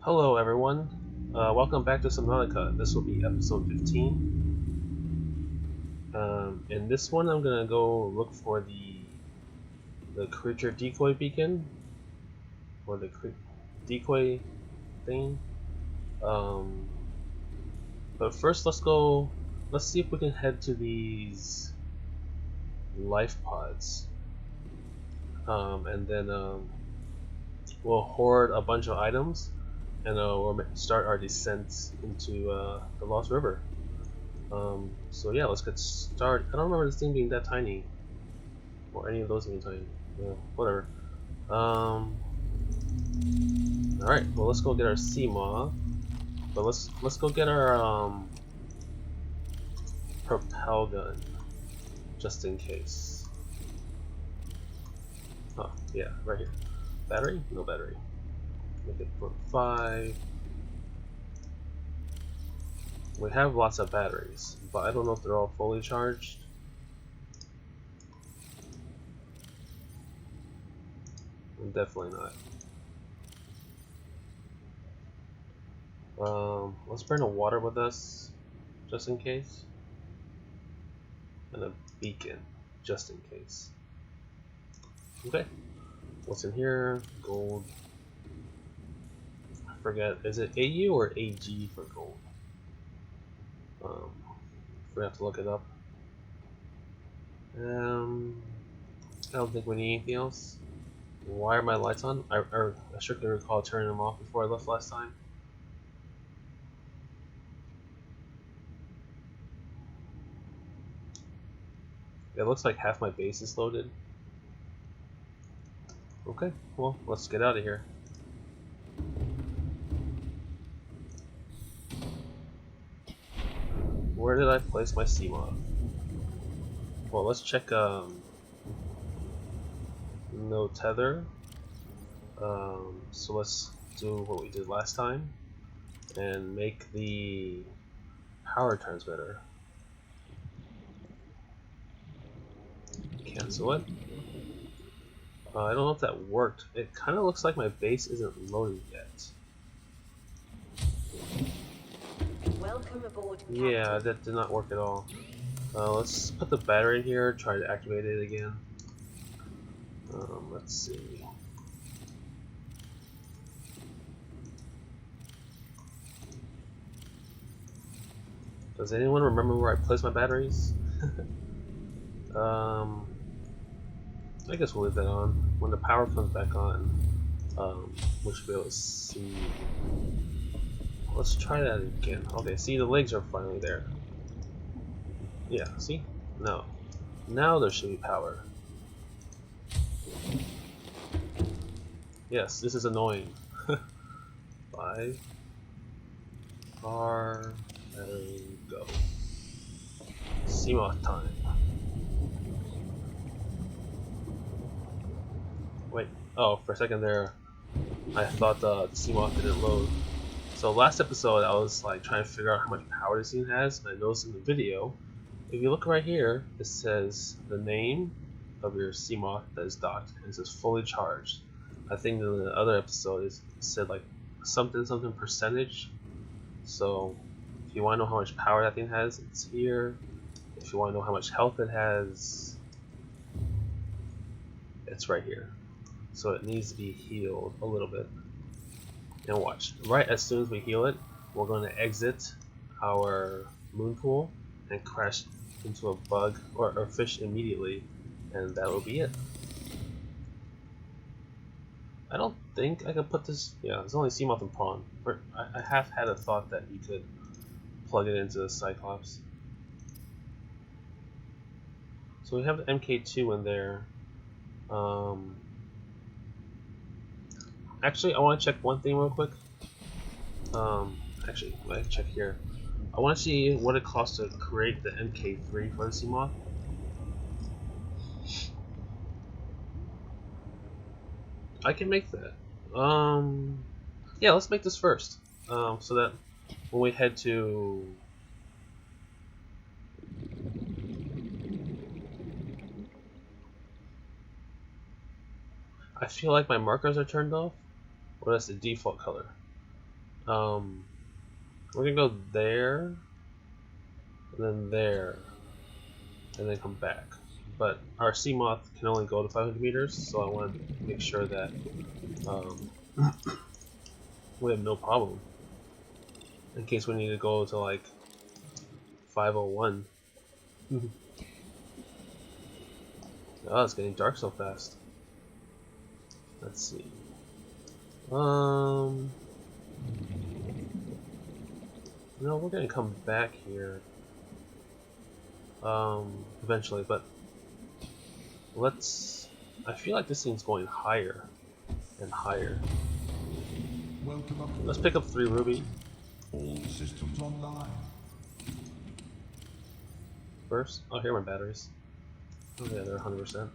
Hello everyone, welcome back to Subnautica. This will be episode 15. In this one I'm gonna go look for the creature decoy beacon, or the decoy thing. But first let's see if we can head to these life pods. And then we'll hoard a bunch of items and we'll start our descent into the Lost River. So yeah, let's get started. I don't remember this thing being that tiny, or any of those being tiny. Yeah, whatever. All right. Well, let's go get our sea moth. But let's go get our propel gun, just in case. Oh yeah, right here. Battery? No battery. Make it 5. We have lots of batteries, but I don't know if they're all fully charged. Definitely not. Let's bring a water with us, just in case, and a beacon, just in case. Okay, what's in here? Gold. I forget, is it AU or AG for gold? We're gonna have to look it up. I don't think we need anything else. Why are my lights on? I strictly recall turning them off before I left last time. It looks like half my base is loaded. Okay, well, let's get out of here. Where did I place my sea moth? Well, let's check no tether. So let's do what we did last time and make the power transmitter. Cancel it. I don't know if that worked. It kind of looks like my base isn't loaded yet. Welcome aboard, Captain. Yeah, that did not work at all. Let's put the battery here, try to activate it again. Let's see. Does anyone remember where I placed my batteries? I guess we'll leave that on. When the power comes back on, we should be able to see. Let's try that again. Okay, see, the legs are finally there. Yeah, see? No. Now there should be power. Yes, this is annoying. 5. Car. And go. Sea moth time. Wait. Oh, for a second there, I thought the sea moth didn't load. So last episode, I was like trying to figure out how much power this thing has, and I noticed in the video, if you look right here, it says the name of your sea moth that is docked, and it says fully charged. I think in the other episode it said like something percentage. So if you want to know how much power that thing has, it's here. If you want to know how much health it has, it's right here. So it needs to be healed a little bit. And watch, right as soon as we heal it, we're going to exit our moon pool and crash into a bug or fish immediately, and that will be it. I don't think I can put this. Yeah, it's only sea moth and prawn. I have had a thought that you could plug it into the Cyclops. So we have the MK2 in there. Actually, I want to check one thing real quick. Actually, let me check here. I want to see what it costs to create the MK3 for the sea moth. I can make that. Yeah, let's make this first. So that when we head to I feel like my markers are turned off. Well, that's the default color. We're gonna go there, and then there, and then come back. But our sea moth can only go to 500 meters, so I want to make sure that um, we have no problem in case we need to go to like 501. Oh, it's getting dark so fast. Let's see. No, we're gonna come back here. Eventually, but let's. I feel like this thing's going higher and higher. Let's pick up 3 ruby. All systems online. First, oh, here are my batteries. Oh yeah, they're 100%.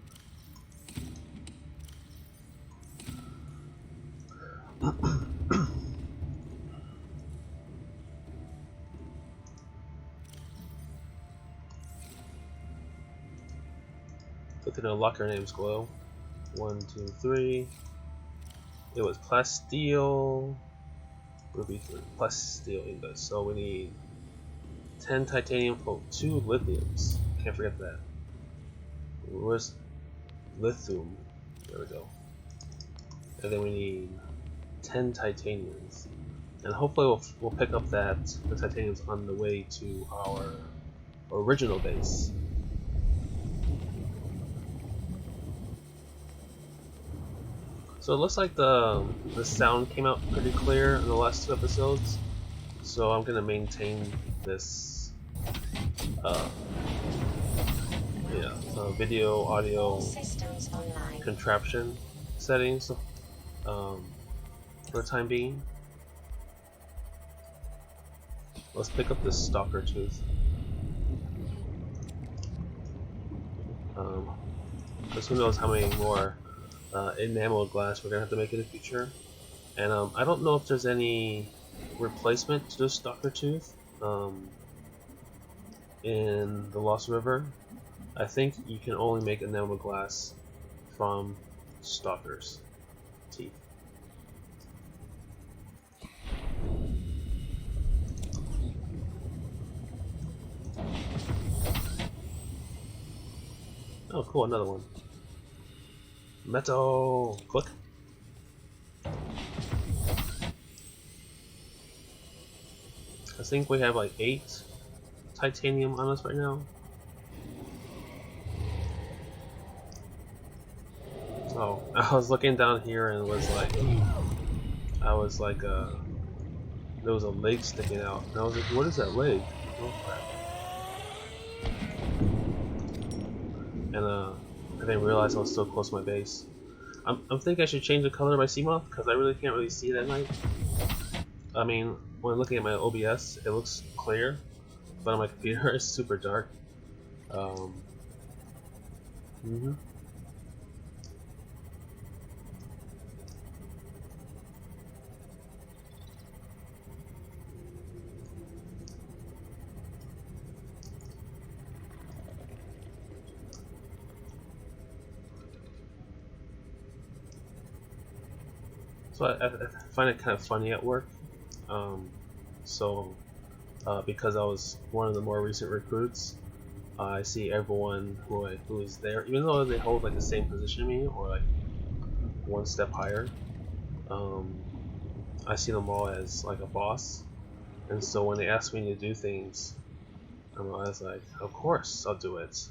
Good to know locker names glow. 1, 2, 3. It was plasteel. Ruby 3. Plasteel ingots. So we need 10 titanium, 2 lithiums. Can't forget that. Where's lithium? There we go. And then we need 10 titaniums. And hopefully we'll pick up the titaniums on the way to our original base. So it looks like the sound came out pretty clear in the last 2 episodes. So I'm gonna maintain this video audio contraption settings for the time being. Let's pick up this stalker tooth. Because who knows how many more enameled glass we're gonna have to make in the future. And I don't know if there's any replacement to the stalker tooth in the Lost River. I think you can only make enameled glass from stalker's teeth. Oh cool, another one. Metal! Click. I think we have like 8 titanium on us right now. Oh, I was looking down here and it was like, there was a leg sticking out. And I was like, what is that leg? Oh crap. And I didn't realize I was so close to my base. I'm thinking I should change the color of my sea moth because I really can't really see it at night. I mean, when looking at my OBS, it looks clear, but on my computer, it's super dark. So I find it kind of funny at work. Because I was one of the more recent recruits, I see everyone who is there, even though they hold like the same position as me or like 1 step higher. I see them all as like a boss, and so when they ask me to do things, I'm always like, of course I'll do it.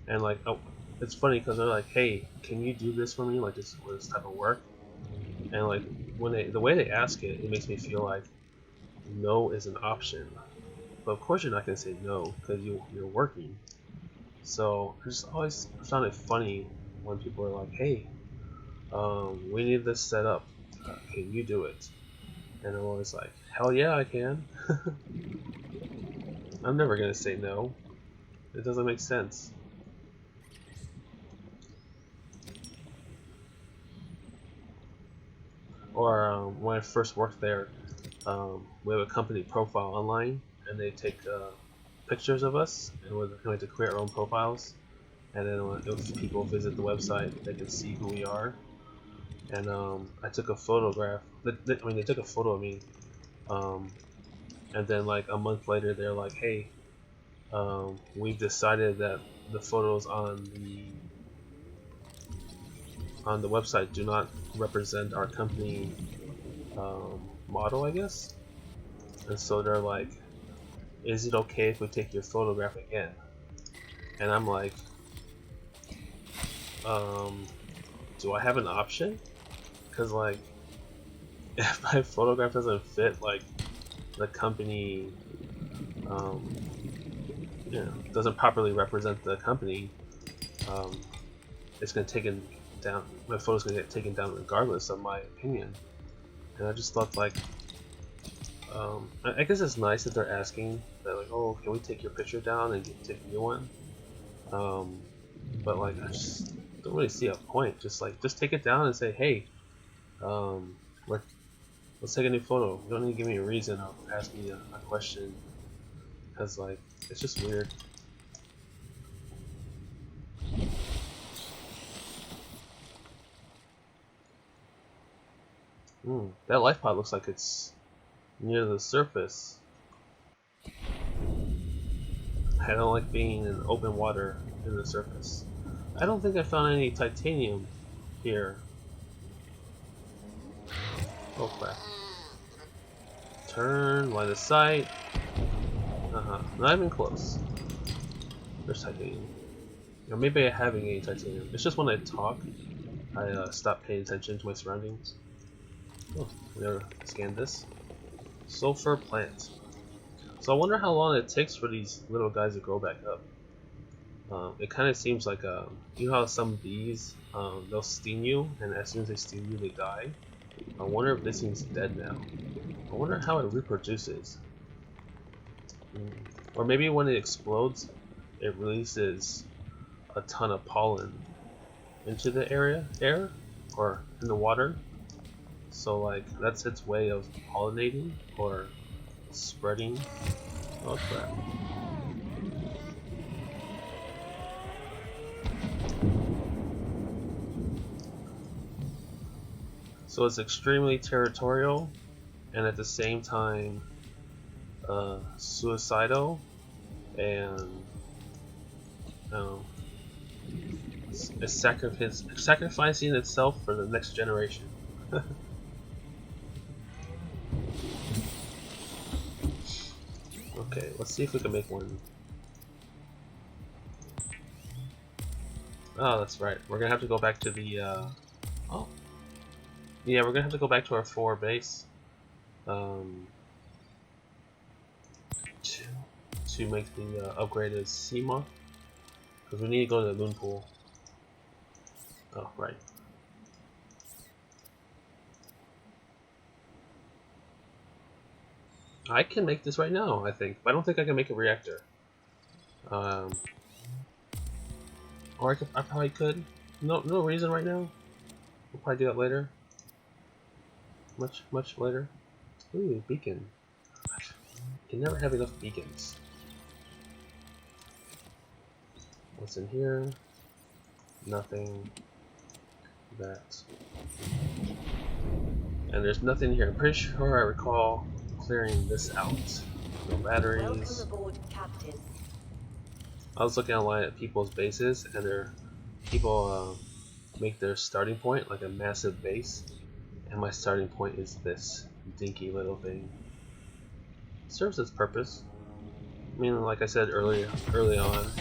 And like, oh, it's funny because they're like, hey, can you do this for me, like this type of work? And like when the way they ask it, it makes me feel like no is an option. But of course you're not gonna say no because you're working. So I just always found it funny when people are like, hey, we need this set up. Can you do it? And I'm always like, hell yeah, I can. I'm never gonna say no. It doesn't make sense. Or when I first worked there, we have a company profile online, and they take pictures of us, and we're going to create our own profiles. And then if people visit the website, they can see who we are. and I took a photograph. I mean, they took a photo of me, and then like a month later, they're like, "Hey, we've decided that the photos on the website do not represent our company model, I guess." And so they're like, "Is it okay if we take your photograph again?" And I'm like, do I have an option? Because like, if my photograph doesn't fit like the company, um, doesn't properly represent the company, um, it's gonna take it down. My photo's gonna get taken down regardless of my opinion. And I just thought like, I guess it's nice that they're asking that like, oh, can we take your picture down and take a new one? But like, I just don't really see a point. Just take it down and say, hey, um, let's take a new photo. You don't need to give me a reason or ask me a question, because like, it's just weird. That life pod looks like it's near the surface. I don't like being in open water in the surface. I don't think I found any titanium here. Oh crap. Turn, line of sight. Not even close. There's titanium. Or maybe I have any titanium. It's just when I talk, I stop paying attention to my surroundings. Oh, never scanned this. Sulfur plant. So I wonder how long it takes for these little guys to grow back up. It kind of seems like, you know how some bees, they'll sting you, and as soon as they sting you, they die? I wonder if this thing's dead now. I wonder how it reproduces. Or maybe when it explodes, it releases a ton of pollen into the air, or in the water. So like, that's its way of pollinating, or spreading. Oh crap. So it's extremely territorial, and at the same time suicidal, and it's sacrificing itself for the next generation. Okay, let's see if we can make one. Oh, that's right. We're gonna have to go back to the oh, yeah, we're gonna have to go back to our 4 base to make the upgraded Seamoth, because we need to go to the moon pool. Oh, right. I can make this right now, I think, but I don't think I can make a reactor. Or I probably could. No reason right now. We'll probably do that later. Much later. Ooh, beacon. Can never have enough beacons. What's in here? Nothing. That. And there's nothing here. I'm pretty sure I recall clearing this out. No batteries. Welcome aboard, Captain. I was looking online at people's bases, and people make their starting point like a massive base, and my starting point is this dinky little thing. It serves its purpose. I mean, like I said early on,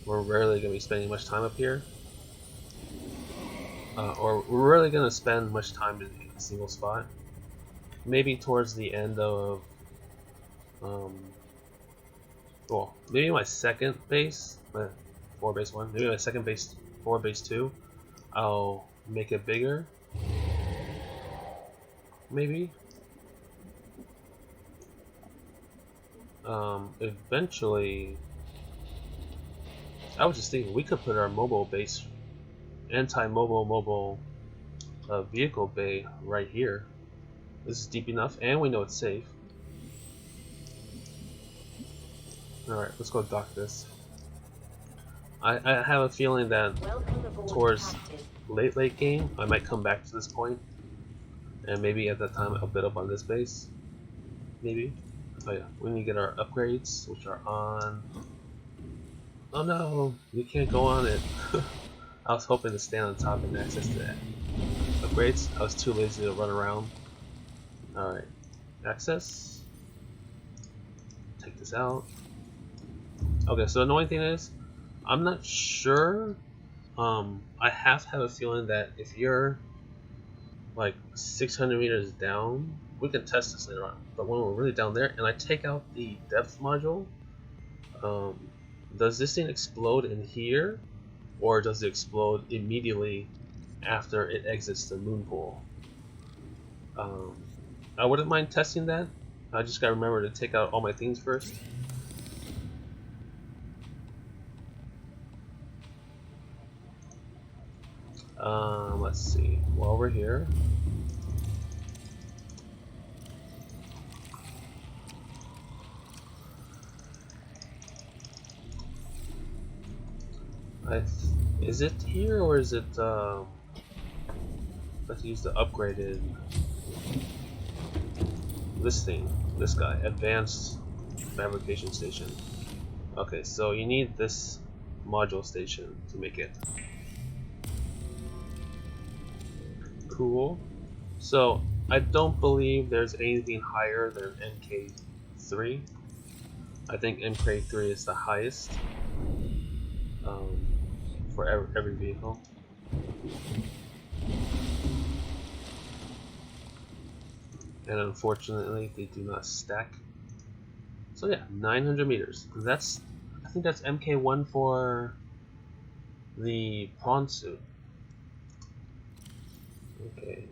we're rarely going to be spending much time up here, or we're rarely going to spend much time in a single spot. Maybe towards the end of, well, maybe my second base, my 4 base 1, maybe my second base 4 base 2, I'll make it bigger. Maybe. Eventually, I was just thinking we could put our mobile base, anti-mobile vehicle bay right here. This is deep enough, and we know it's safe. Alright, let's go dock this. I have a feeling that Welcome aboard, towards Captain. late game, I might come back to this point, and maybe at that time I'll build up on this base. Maybe. Oh yeah, we need to get our upgrades, which are on. Oh no, you can't go on it. I was hoping to stand on top and access to that. Upgrades. I was too lazy to run around. All right, access. Take this out. Okay, so the annoying thing is, I'm not sure. I have to have a feeling that if you're like 600 meters down, we can test this later on. But when we're really down there, and I take out the depth module, um, does this thing explode in here, or does it explode immediately after it exits the moon pool? I wouldn't mind testing that. I just gotta remember to take out all my things first. Let's see. While we're here, is it here or is it? Let's use the upgraded. This thing, this guy, advanced fabrication station. Okay, so you need this module station to make it. Cool. So I don't believe there's anything higher than MK3. I think MK3 is the highest for every vehicle. And unfortunately, they do not stack. So yeah, 900 meters. I think that's MK1 for the prawn suit. Okay.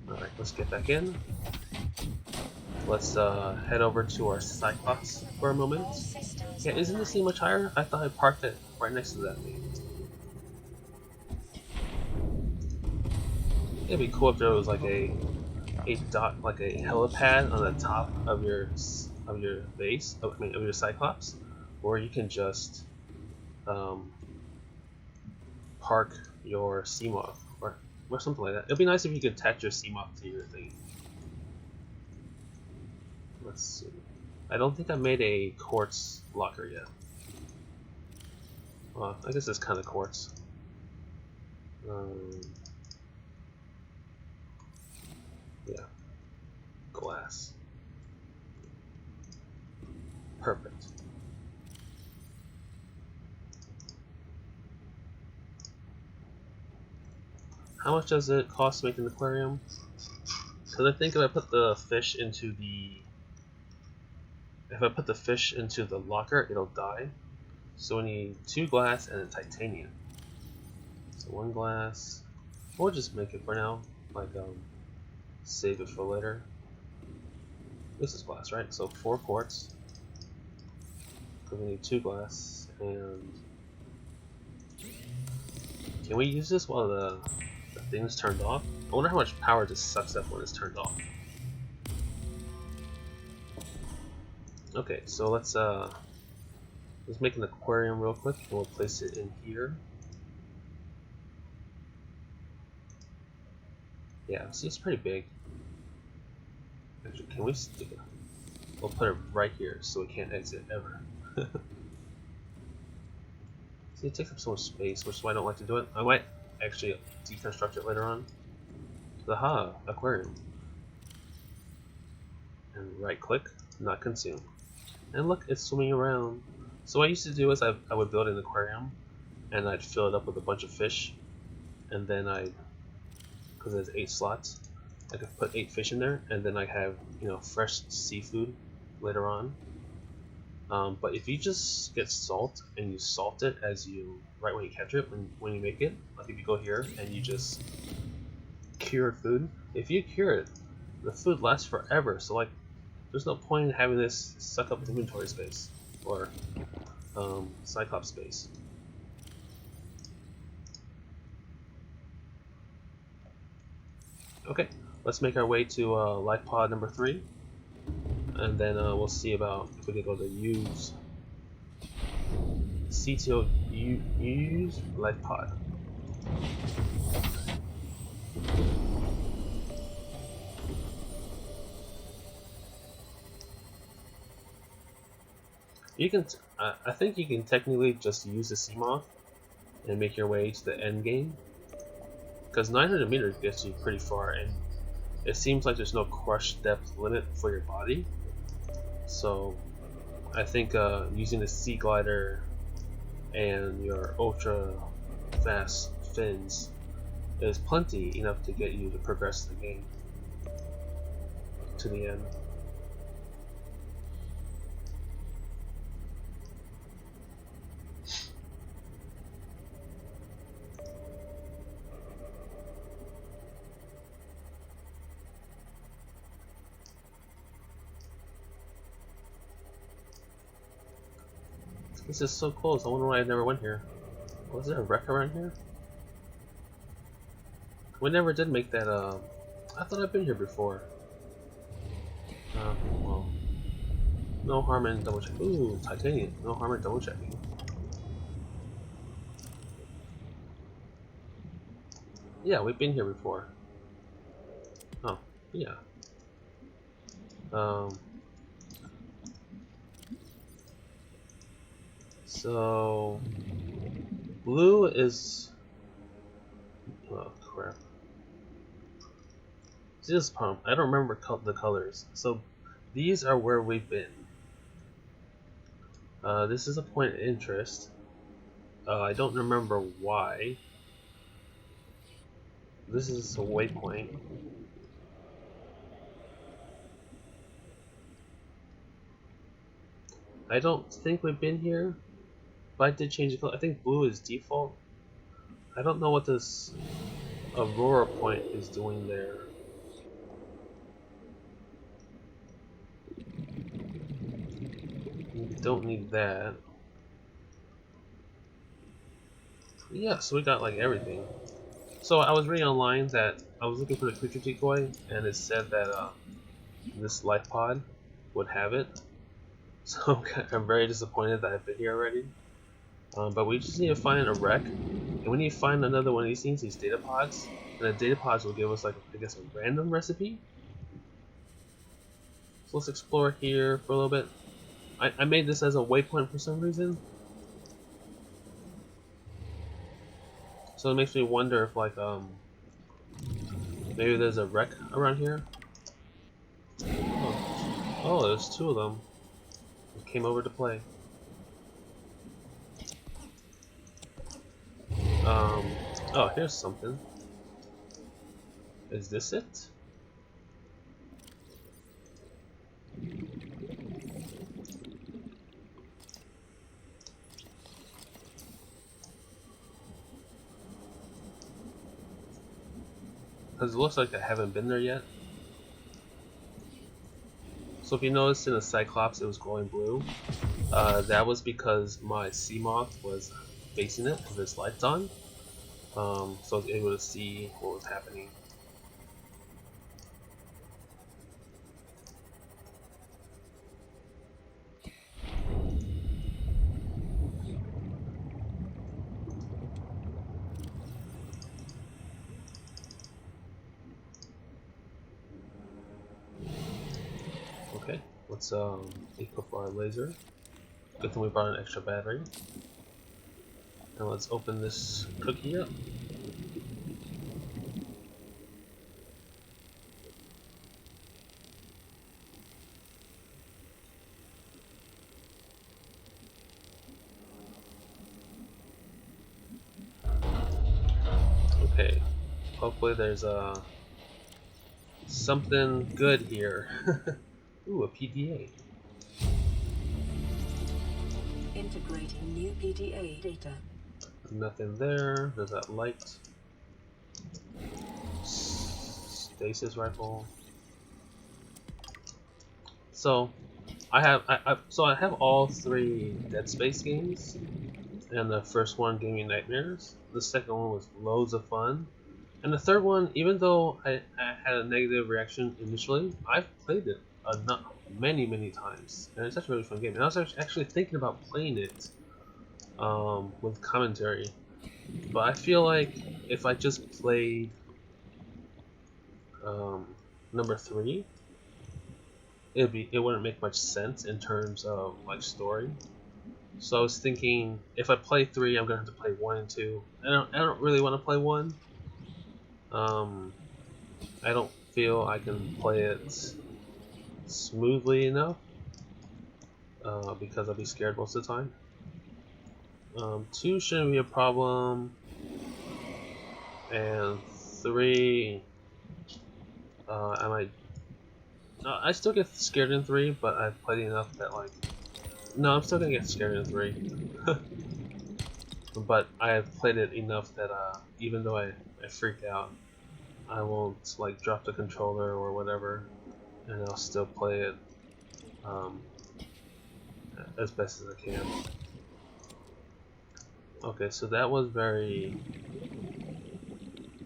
Alright, let's get back in. Let's head over to our Cyclops for a moment. Yeah, isn't this thing much higher? I thought I parked it right next to that thing. It'd be cool if there was like a dot, like a helipad on the top of your base. I mean, of your Cyclops, or you can just park your Seamoth or something like that. It'd be nice if you could attach your Seamoth to your thing. Let's see. I don't think I made a quartz locker yet. Well, I guess it's kind of quartz. Yeah. Glass. Perfect. How much does it cost to make an aquarium? Because I think if I put the fish into the locker, it'll die. So we need 2 glass and a titanium. So 1 glass. We'll just make it for now. Like save it for later. This is glass, right? So 4 quartz. So we need 2 glass and. Can we use this while the thing's turned off? I wonder how much power this sucks up when it's turned off. Okay, so let's make an aquarium real quick and we'll place it in here. Yeah, see, it's pretty big. Actually, can we stick it? We'll put it right here so it can't exit ever. See, it takes up so much space, which is why I don't like to do it. I might actually deconstruct it later on. Aha, aquarium. And right click, not consume. And look, it's swimming around. So what I used to do is I would build an aquarium and I'd fill it up with a bunch of fish, and then because there's 8 slots, I could put 8 fish in there, and then I have, you know, fresh seafood later on. But if you just get salt and you salt it right when you catch it, when you make it, like if you go here and you just cure food, if you cure it, the food lasts forever. So like, there's no point in having this suck up inventory space or Cyclops space. Okay, let's make our way to life pod number 3, and then we'll see about if we can go to use CTO use life pod. You can, I think you can technically just use the Seamoth and make your way to the end game, because 900 meters gets you pretty far, and it seems like there's no crush depth limit for your body. So I think using the Sea Glider and your ultra fast fins is plenty enough to get you to progress the game to the end. This is so close. I wonder why I never went here. Was there a wreck around here? We never did make that, I thought I've been here before. Well. No harm in double checking. Ooh, titanium. No harm in double checking. Yeah, we've been here before. Oh, yeah. So blue is, oh crap. See this pump? I don't remember the colors. So these are where we've been. This is a point of interest. I don't remember why. This is a waypoint. I don't think we've been here, but I did change the color. I think blue is default. I don't know what this Aurora point is doing there. We don't need that. Yeah, so we got like everything. So I was reading online that I was looking for the creature decoy, and it said that this life pod would have it. So I'm very disappointed that I've been here already. But we just need to find a wreck, and we need to find another one of these things, these data pods, and the data pods will give us like, I guess, a random recipe. So let's explore here for a little bit. I made this as a waypoint for some reason. So it makes me wonder if like maybe there's a wreck around here. Oh, there's two of them. They came over to play. Oh, here's something. Is this it? Because it looks like I haven't been there yet. So if you notice in the Cyclops it was glowing blue, that was because my Seamoth was facing it with its lights on. So I was able to see what was happening. Okay, let's equip our laser. Good thing we brought an extra battery. And let's open this cookie up. Okay, hopefully there's something good here. Ooh, a PDA. Integrating new PDA data. Nothing there. There's that light. Stasis rifle. So I have all three Dead Space games, and the first one gave me nightmares. The second one was loads of fun, and the third one, even though I had a negative reaction initially, I've played it many times, and it's such a really fun game. And I was actually thinking about playing it with commentary. But I feel like if I just played number 3, it wouldn't make much sense in terms of like story. So I was thinking if I play 3, I'm gonna have to play 1 and 2. I don't really want to play 1. I don't feel I can play it smoothly enough because I'll be scared most of the time. 2 shouldn't be a problem, and 3, I might. I still get scared in 3, but I've played enough that like. No, I'm still gonna get scared in 3. But I have played it enough that even though I freak out, I won't like drop the controller or whatever, and I'll still play it as best as I can. Okay, so that was very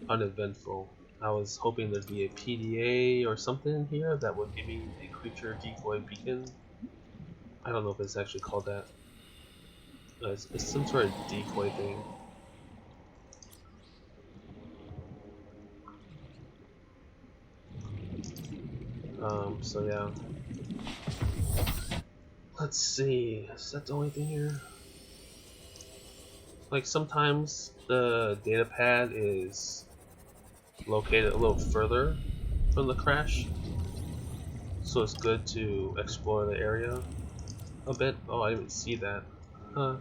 uneventful. I was hoping there'd be a PDA or something in here that would give me a creature decoy beacon. I don't know if it's actually called that. It's some sort of decoy thing. So yeah. Let's see, is that the only thing here? Like sometimes the data pad is located a little further from the crash, so it's good to explore the area a bit. Oh, I didn't see that. Huh.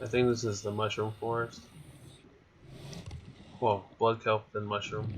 I think this is the mushroom forest. Well, blood kelp then mushroom.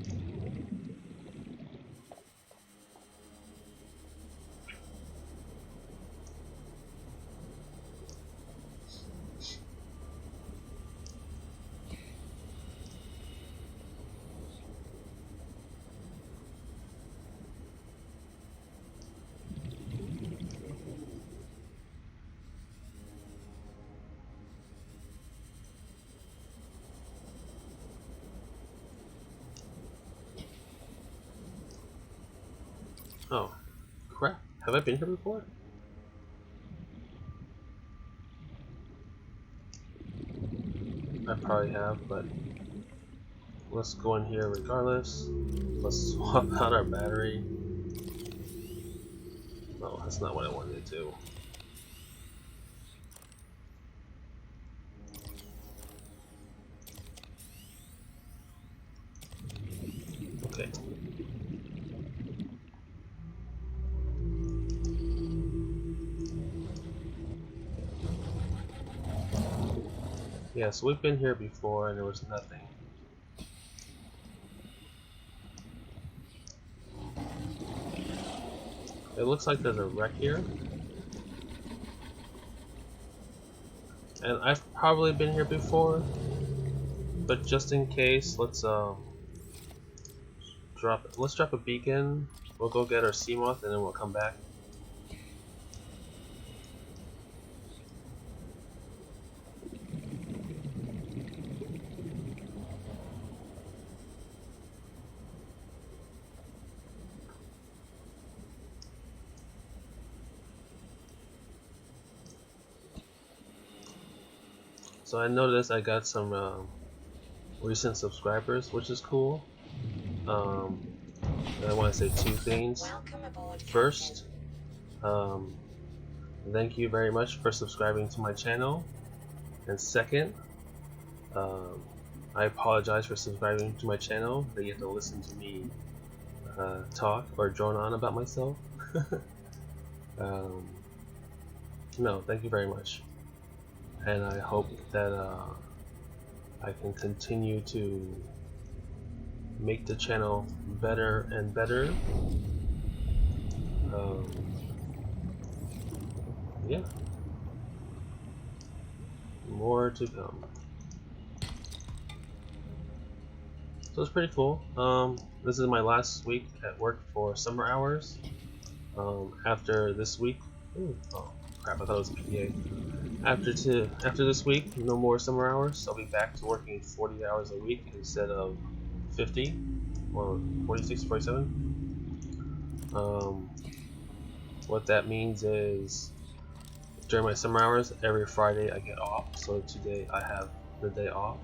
Oh, crap. Have I been here before? I probably have, but let's go in here regardless. Let's swap out our battery. No, that's not what I wanted to do. Okay. Yeah, so we've been here before and there was nothing. It looks like there's a wreck here. And I've probably been here before, but just in case, let's drop a beacon. We'll go get our sea moth and then we'll come back. So I noticed I got some recent subscribers, which is cool. And I want to say 2 things. First, thank you very much for subscribing to my channel. And second, I apologize for subscribing to my channel that you have to listen to me talk or drone on about myself. No, thank you very much. And I hope that I can continue to make the channel better and better. Yeah, more to come. So it's pretty cool. This is my last week at work for summer hours. After this week, oh crap! I thought it was a PDA. After this week, no more summer hours. I'll be back to working 40 hours a week instead of 50 or 46, 47. What that means is during my summer hours, every Friday I get off. So today I have the day off.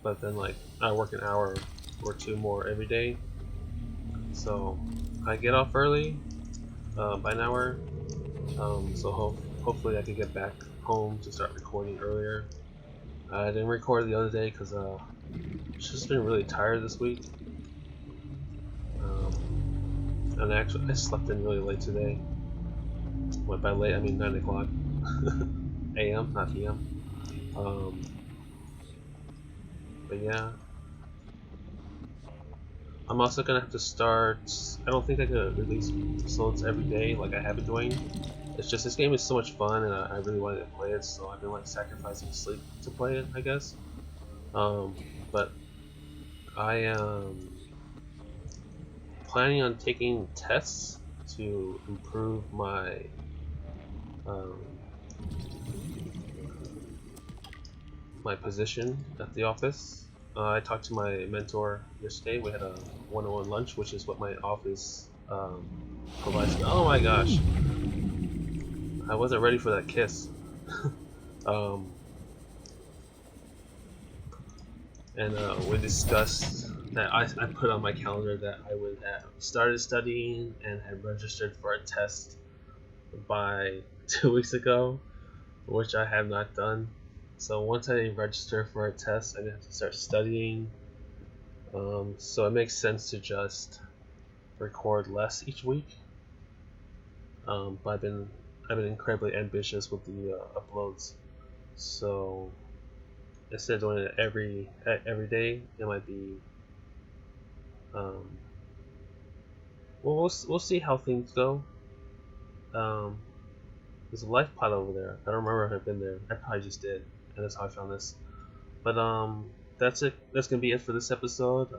But then like I work an hour or two more every day. So I get off early by an hour. So hopefully I can get back home to start recording earlier. I didn't record the other day because I've just been really tired this week. And actually I slept in really late today. What, by late I mean 9 o'clock a.m. not p.m. But yeah, I'm also gonna have to start. I don't think I could release episodes every day like I have been doing. It's just this game is so much fun, and I really wanted to play it, so I've been like sacrificing sleep to play it, I guess. But I am planning on taking tests to improve my my position at the office. I talked to my mentor yesterday. We had a one-on-one lunch, which is what my office provides. Oh my gosh, I wasn't ready for that kiss. And we discussed that I put on my calendar that I would have started studying and had registered for a test by 2 weeks ago, which I have not done. So once I register for a test, I'm gonna have to start studying. So it makes sense to just record less each week. But I've been incredibly ambitious with the uploads. So instead of doing it every day, it might be. Well, we'll see how things go. There's a life pod over there. I don't remember if I've been there. I probably just did, and that's how I found this. But that's it. That's gonna be it for this episode.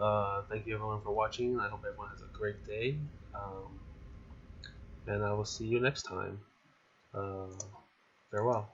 Thank you everyone for watching. I hope everyone has a great day. And I will see you next time. Farewell.